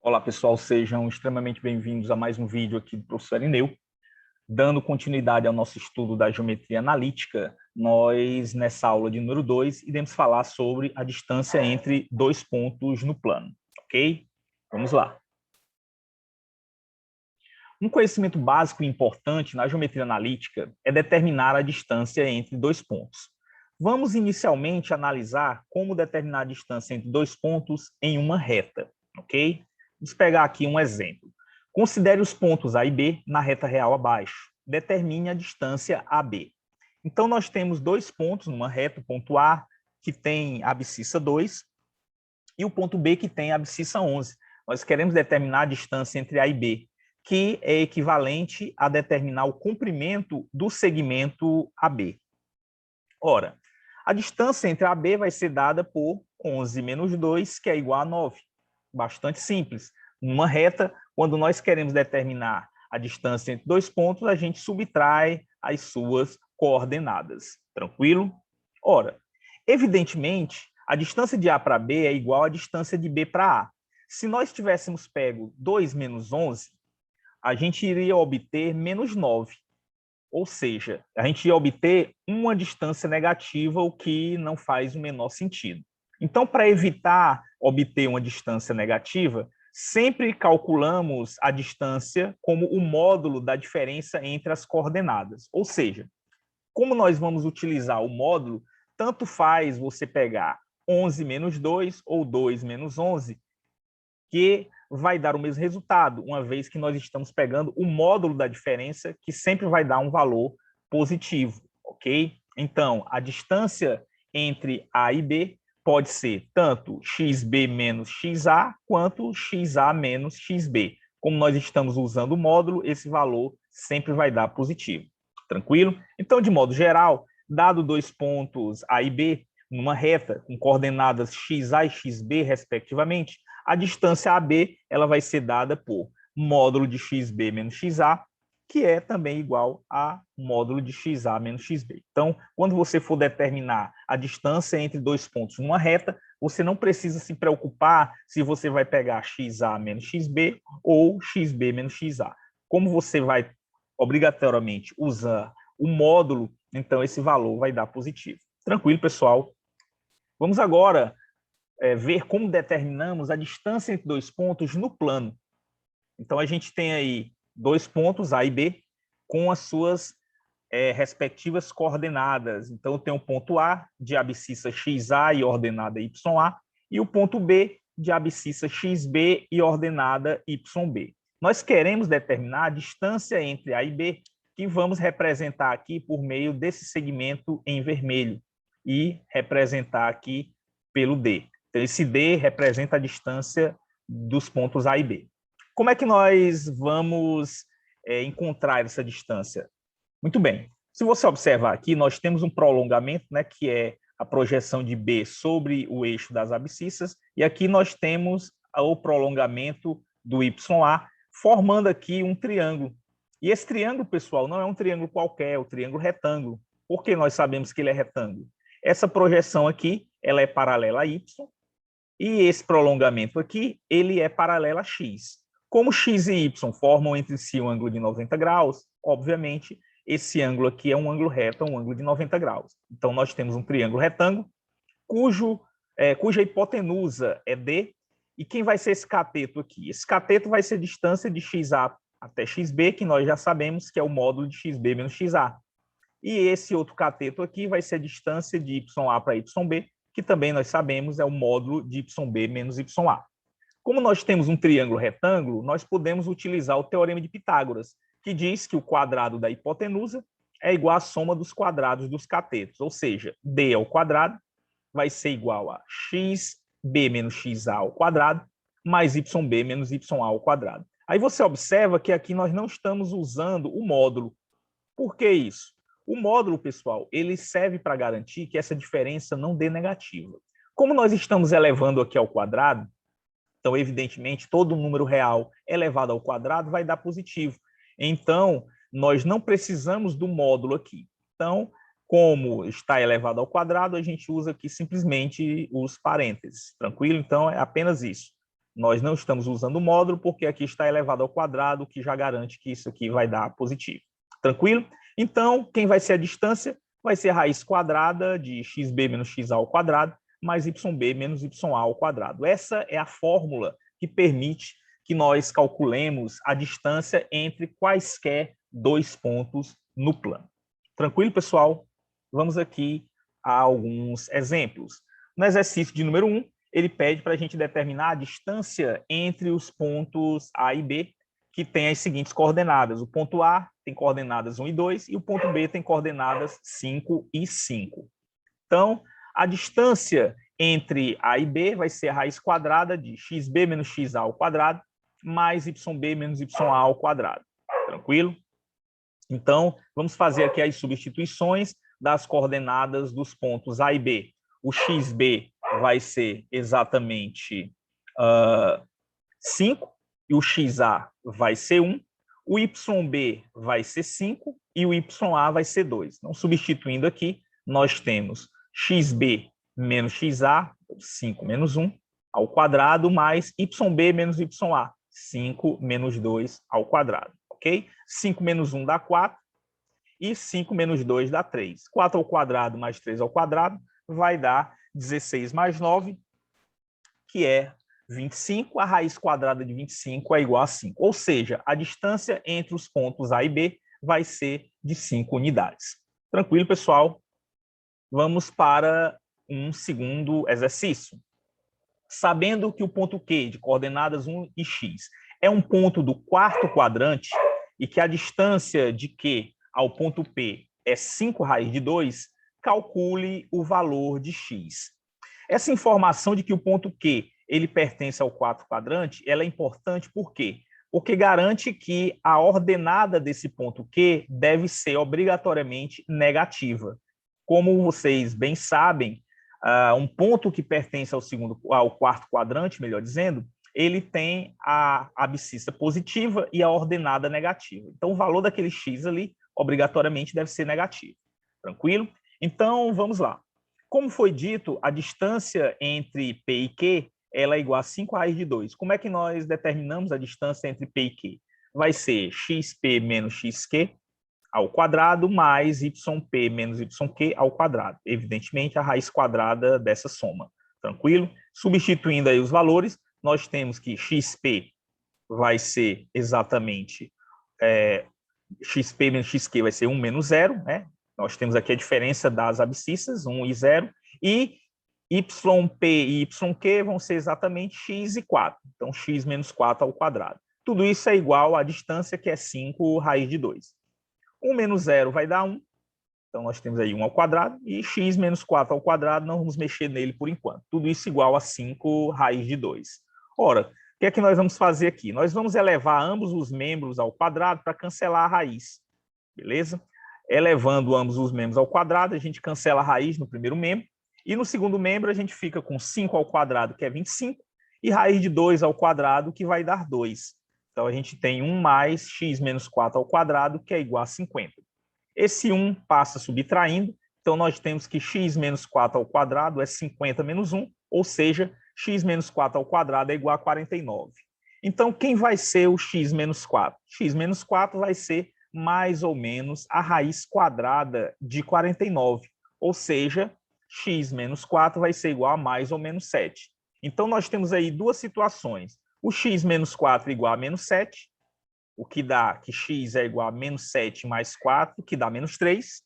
Olá, pessoal, sejam extremamente bem-vindos a mais um vídeo aqui do professor Irineu. Dando continuidade ao nosso estudo da geometria analítica, nós, nessa aula de número 2, iremos falar sobre a distância entre dois pontos no plano, ok? Vamos lá. Um conhecimento básico e importante na geometria analítica é determinar a distância entre dois pontos. Vamos inicialmente analisar como determinar a distância entre dois pontos em uma reta, ok? Vamos pegar aqui um exemplo. Considere os pontos A e B na reta real abaixo. Determine a distância AB. Então, nós temos dois pontos numa reta, o ponto A, que tem abscissa 2, e o ponto B, que tem abscissa 11. Nós queremos determinar a distância entre A e B, que é equivalente a determinar o comprimento do segmento AB. Ora, a distância entre A e B vai ser dada por 11 menos 2, que é igual a 9. Bastante simples. Numa reta, quando nós queremos determinar a distância entre dois pontos, a gente subtrai as suas coordenadas. Tranquilo? Ora, evidentemente, a distância de A para B é igual à distância de B para A. Se nós tivéssemos pego 2 menos 11, a gente iria obter menos 9. Ou seja, a gente ia obter uma distância negativa, o que não faz o menor sentido. Então, para evitar obter uma distância negativa, sempre calculamos a distância como o módulo da diferença entre as coordenadas. Ou seja, como nós vamos utilizar o módulo, tanto faz você pegar 11 menos 2 ou 2 menos 11, que vai dar o mesmo resultado, uma vez que nós estamos pegando o módulo da diferença, que sempre vai dar um valor positivo, ok? Então, a distância entre A e B pode ser tanto xb menos xa, quanto xa menos xb. Como nós estamos usando o módulo, esse valor sempre vai dar positivo. Tranquilo? Então, de modo geral, dado dois pontos A e B, numa reta com coordenadas xa e xb, respectivamente, a distância AB ela vai ser dada por módulo de xb menos xa, que é também igual a módulo de xa menos xb. Então, quando você for determinar a distância entre dois pontos numa reta, você não precisa se preocupar se você vai pegar xa menos xb ou xb menos xa. Como você vai obrigatoriamente usar o módulo, então esse valor vai dar positivo. Tranquilo, pessoal? Vamos agora ver como determinamos a distância entre dois pontos no plano. Então, a gente tem aí dois pontos, A e B, com as suas respectivas coordenadas. Então, eu tenho o ponto A de abscissa XA e ordenada YA, e o ponto B de abscissa XB e ordenada YB. Nós queremos determinar a distância entre A e B, que vamos representar aqui por meio desse segmento em vermelho, e representar aqui pelo D. Então, esse D representa a distância dos pontos A e B. Como é que nós vamos encontrar essa distância? Muito bem. Se você observar aqui, nós temos um prolongamento, né, que é a projeção de B sobre o eixo das abscissas, e aqui nós temos o prolongamento do YA, formando aqui um triângulo. E esse triângulo, pessoal, não é um triângulo qualquer, é o triângulo retângulo. Por que nós sabemos que ele é retângulo? Essa projeção aqui, ela é paralela a Y, e esse prolongamento aqui, ele é paralelo a X. Como X e Y formam entre si um ângulo de 90 graus, obviamente, esse ângulo aqui é um ângulo reto, um ângulo de 90 graus. Então, nós temos um triângulo retângulo, cuja hipotenusa é D, e quem vai ser esse cateto aqui? Esse cateto vai ser a distância de XA até XB, que nós já sabemos que é o módulo de XB menos XA. E esse outro cateto aqui vai ser a distância de YA para YB, que também nós sabemos é o módulo de YB menos YA. Como nós temos um triângulo retângulo, nós podemos utilizar o teorema de Pitágoras, que diz que o quadrado da hipotenusa é igual à soma dos quadrados dos catetos, ou seja, D ao quadrado vai ser igual a XB menos XA ao quadrado, mais YB menos YA ao quadrado. Aí você observa que aqui nós não estamos usando o módulo. Por que isso? O módulo, pessoal, ele serve para garantir que essa diferença não dê negativa. Como nós estamos elevando aqui ao quadrado, então, evidentemente, todo número real elevado ao quadrado vai dar positivo. Então, nós não precisamos do módulo aqui. Então, como está elevado ao quadrado, a gente usa aqui simplesmente os parênteses. Tranquilo? Então, é apenas isso. Nós não estamos usando o módulo porque aqui está elevado ao quadrado, que já garante que isso aqui vai dar positivo. Tranquilo? Então, quem vai ser a distância? Vai ser a raiz quadrada de xb menos xa ao quadrado, mais yb menos ya ao quadrado. Essa é a fórmula que permite que nós calculemos a distância entre quaisquer dois pontos no plano. Tranquilo, pessoal? Vamos aqui a alguns exemplos. No exercício de número 1, ele pede para a gente determinar a distância entre os pontos A e B, que tem as seguintes coordenadas. O ponto A tem coordenadas 1 e 2 e o ponto B tem coordenadas 5 e 5. Então, a distância entre A e B vai ser a raiz quadrada de xb menos xa ao quadrado mais yb menos ya ao quadrado. Tranquilo? Então, vamos fazer aqui as substituições das coordenadas dos pontos A e B. O xb vai ser exatamente 5, e o xa vai ser 1, o yb vai ser 5 e o ya vai ser 2. Então, substituindo aqui, nós temos xb menos xa, 5 menos 1, ao quadrado, mais yb menos ya, 5 menos 2 ao quadrado, ok? 5 menos 1 dá 4, e 5 menos 2 dá 3. 4 ao quadrado mais 3 ao quadrado vai dar 16 mais 9, que é 25. A raiz quadrada de 25 é igual a 5. Ou seja, a distância entre os pontos A e B vai ser de 5 unidades. Tranquilo, pessoal? Vamos para um segundo exercício. Sabendo que o ponto Q, de coordenadas 1 e x, é um ponto do quarto quadrante e que a distância de Q ao ponto P é 5 raiz de 2, calcule o valor de x. Essa informação de que o ponto Q ele pertence ao quarto quadrante, ela é importante por quê? Porque garante que a ordenada desse ponto Q deve ser obrigatoriamente negativa. Como vocês bem sabem, um ponto que pertence ao quarto quadrante, melhor dizendo, ele tem a abscissa positiva e a ordenada negativa. Então, o valor daquele x ali, obrigatoriamente, deve ser negativo. Tranquilo? Então, vamos lá. Como foi dito, a distância entre P e Q ela é igual a 5 raiz de 2. Como é que nós determinamos a distância entre P e Q? Vai ser xp menos xq ao quadrado mais yp menos yq ao quadrado. Evidentemente, a raiz quadrada dessa soma. Tranquilo? Substituindo aí os valores, nós temos que xp vai ser exatamente xp menos xq vai ser 1 menos 0, né? Nós temos aqui a diferença das abscissas, 1 e 0, e yp e yq vão ser exatamente x e 4. Então, x menos 4 ao quadrado. Tudo isso é igual à distância, que é 5 raiz de 2. 1 menos 0 vai dar 1. Então, nós temos aí 1 ao quadrado. E x menos 4 ao quadrado, não vamos mexer nele por enquanto. Tudo isso igual a 5 raiz de 2. Ora, o que é que nós vamos fazer aqui? Nós vamos elevar ambos os membros ao quadrado para cancelar a raiz. Beleza? Elevando ambos os membros ao quadrado, a gente cancela a raiz no primeiro membro. E no segundo membro, a gente fica com 5 ao quadrado, que é 25, e raiz de 2 ao quadrado, que vai dar 2. Então, a gente tem 1 mais x menos 4 ao quadrado, que é igual a 50. Esse 1 passa subtraindo, então nós temos que x menos 4 ao quadrado é 50 menos 1, ou seja, x menos 4 ao quadrado é igual a 49. Então, quem vai ser o x menos 4? X menos 4 vai ser mais ou menos a raiz quadrada de 49, ou seja, x menos 4 vai ser igual a mais ou menos 7. Então, nós temos aí duas situações. O x menos 4 é igual a menos 7, o que dá que x é igual a menos 7 mais 4, que dá menos 3,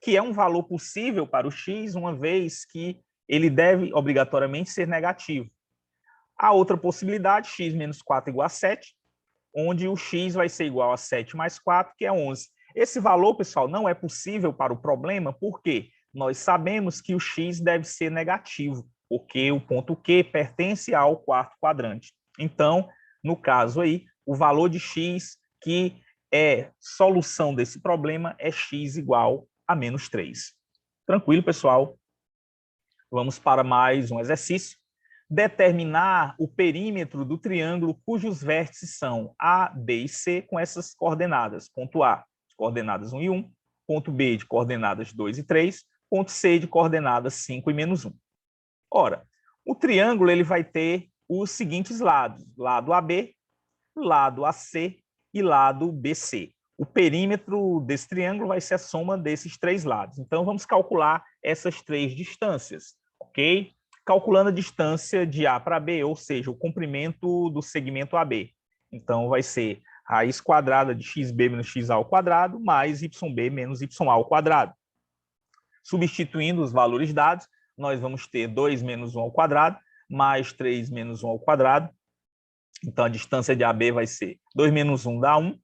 que é um valor possível para o x, uma vez que ele deve obrigatoriamente ser negativo. A outra possibilidade, x menos 4 igual a 7, onde o x vai ser igual a 7 mais 4, que é 11. Esse valor, pessoal, não é possível para o problema, porque nós sabemos que o x deve ser negativo, porque o ponto Q pertence ao quarto quadrante. Então, no caso aí, o valor de x, que é solução desse problema, é x igual a menos 3. Tranquilo, pessoal? Vamos para mais um exercício. Determinar o perímetro do triângulo cujos vértices são A, B e C com essas coordenadas. Ponto A, de coordenadas 1 e 1. Ponto B, de coordenadas 2 e 3. Ponto C, de coordenadas 5 e menos 1. Ora, o triângulo ele vai ter os seguintes lados: lado AB, lado AC e lado BC. O perímetro desse triângulo vai ser a soma desses três lados. Então, vamos calcular essas três distâncias, ok? Calculando a distância de A para B, ou seja, o comprimento do segmento AB. Então, vai ser raiz quadrada de xb menos xa ao quadrado, mais yb menos ya ao quadrado. Substituindo os valores dados, nós vamos ter 2 menos 1 ao quadrado, mais 3 menos 1 ao quadrado. Então, a distância de AB vai ser 2 menos 1 dá 1,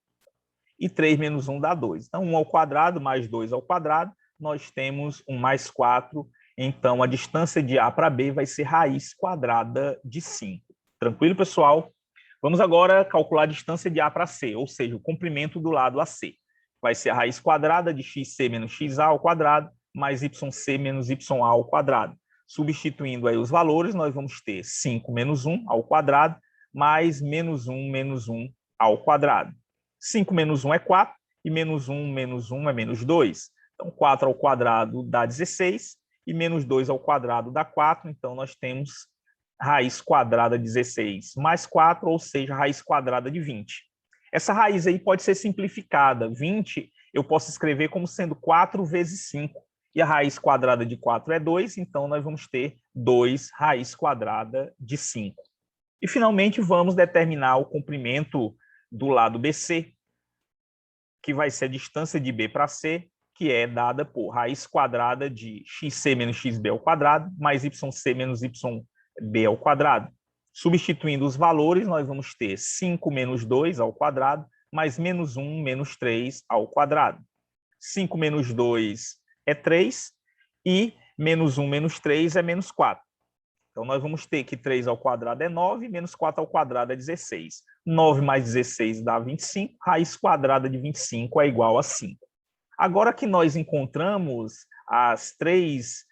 e 3 menos 1 dá 2. Então, 1 ao quadrado mais 2 ao quadrado, nós temos 1 mais 4. Então, a distância de A para B vai ser raiz quadrada de 5. Tranquilo, pessoal? Vamos agora calcular a distância de A para C, ou seja, o comprimento do lado AC. Vai ser a raiz quadrada de xc menos xa ao quadrado, mais yc menos ya ao quadrado. Substituindo aí os valores, nós vamos ter 5 menos 1 ao quadrado, mais menos 1 ao quadrado. 5 menos 1 é 4, e menos 1 é menos 2. Então, 4 ao quadrado dá 16, e menos 2 ao quadrado dá 4. Então, nós temos raiz quadrada de 16 mais 4, ou seja, raiz quadrada de 20. Essa raiz aí pode ser simplificada. 20 eu posso escrever como sendo 4 vezes 5. E a raiz quadrada de 4 é 2, então nós vamos ter 2 raiz quadrada de 5. E, finalmente, vamos determinar o comprimento do lado BC, que vai ser a distância de B para C, que é dada por raiz quadrada de xc menos xb ao quadrado, mais yc menos yb ao quadrado. Substituindo os valores, nós vamos ter 5 menos 2 ao quadrado, mais menos 1 menos 3 ao quadrado. 5 menos 2 é 3, e menos 1 menos 3 é menos 4. Então, nós vamos ter que 3 ao quadrado é 9, menos 4 ao quadrado é 16. 9 mais 16 dá 25, raiz quadrada de 25 é igual a 5. Agora que nós encontramos as três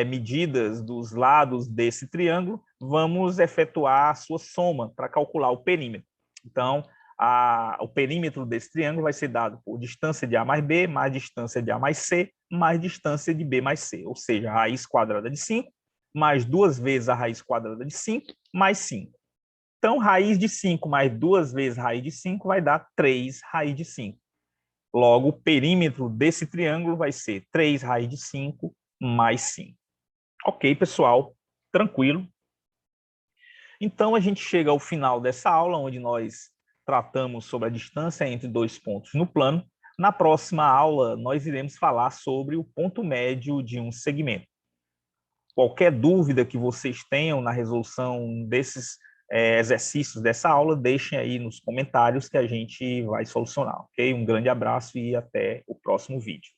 medidas dos lados desse triângulo, vamos efetuar a sua soma para calcular o perímetro. Então, o perímetro desse triângulo vai ser dado por distância de A mais B, mais distância de A mais C, mais distância de B mais C, ou seja, a raiz quadrada de 5, mais 2 vezes a raiz quadrada de 5, mais 5. Então, raiz de 5 mais 2 vezes raiz de 5 vai dar 3 raiz de 5. Logo, o perímetro desse triângulo vai ser 3 raiz de 5 mais 5. Ok, pessoal? Tranquilo? Então, a gente chega ao final dessa aula, onde nós tratamos sobre a distância entre dois pontos no plano. Na próxima aula, nós iremos falar sobre o ponto médio de um segmento. Qualquer dúvida que vocês tenham na resolução desses exercícios dessa aula, deixem aí nos comentários que a gente vai solucionar, ok? Um grande abraço e até o próximo vídeo.